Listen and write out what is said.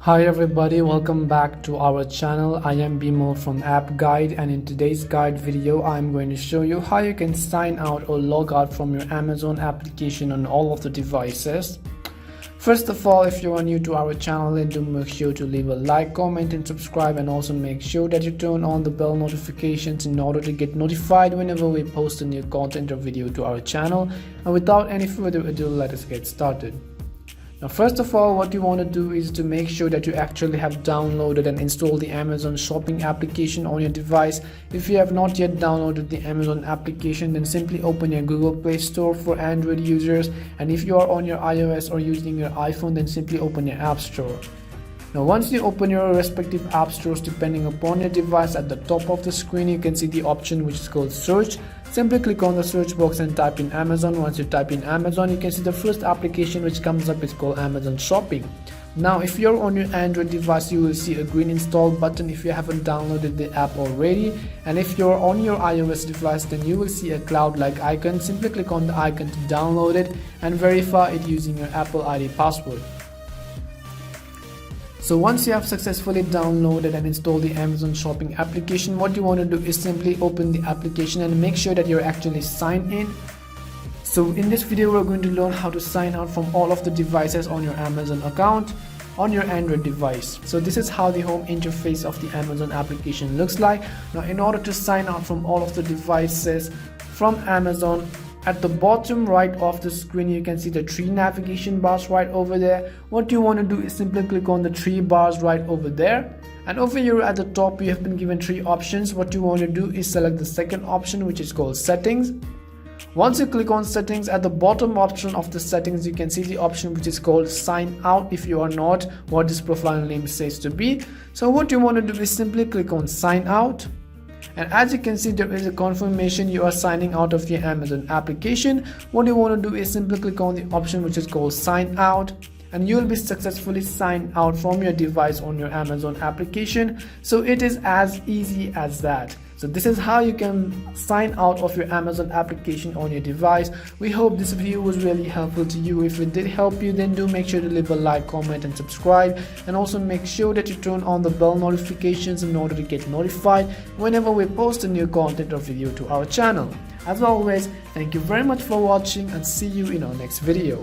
Hi everybody, welcome back to our channel. I am Bimo from App Guide, and in today's guide video I'm going to show you how you can sign out or log out from your Amazon application on all of the devices. First of all, if you are new to our channel, then do make sure to leave a like, comment and subscribe, and also make sure that you turn on the bell notifications in order to get notified whenever we post a new content or video to our channel. And without any further ado, let us get started. Now first of all, what you want to do is to make sure that you actually have downloaded and installed the Amazon shopping application on your device. If you have not yet downloaded the Amazon application, then simply open your Google Play Store for Android users, and if you are on your iOS or using your iPhone, then simply open your App Store. Now once you open your respective app stores, depending upon your device, at the top of the screen you can see the option which is called search. Simply click on the search box and type in Amazon. Once you type in Amazon, you can see the first application which comes up is called Amazon Shopping. Now if you're on your Android device, you will see a green install button if you haven't downloaded the app already, and if you're on your iOS device, then you will see a cloud-like icon. Simply click on the icon to download it and verify it using your Apple ID password. So once you have successfully downloaded and installed the Amazon shopping application, what you want to do is simply open the application and make sure that you're actually signed in. So in this video, we're going to learn how to sign out from all of the devices on your Amazon account on your Android device. So this is how the home interface of the Amazon application looks like. Now in order to sign out from all of the devices from Amazon, at the bottom right of the screen you can see the three navigation bars right over there. What you want to do is simply click on the three bars right over there, and over here at the top you have been given three options. What you want to do is select the second option, which is called settings. Once you click on settings, at the bottom option of the settings you can see the option which is called sign out if you are not what this profile name says to be. So what you want to do is simply click on sign out. And as you can see, there is a confirmation you are signing out of the Amazon application. What you want to do is simply click on the option which is called sign out, and you will be successfully signed out from your device on your Amazon application. So it is as easy as that. So this is how you can sign out of your Amazon application on your device. We hope this video was really helpful to you. If it did help you, then do make sure to leave a like, comment and subscribe, and also make sure that you turn on the bell notifications in order to get notified whenever we post a new content or video to our channel. As always, thank you very much for watching, and see you in our next video.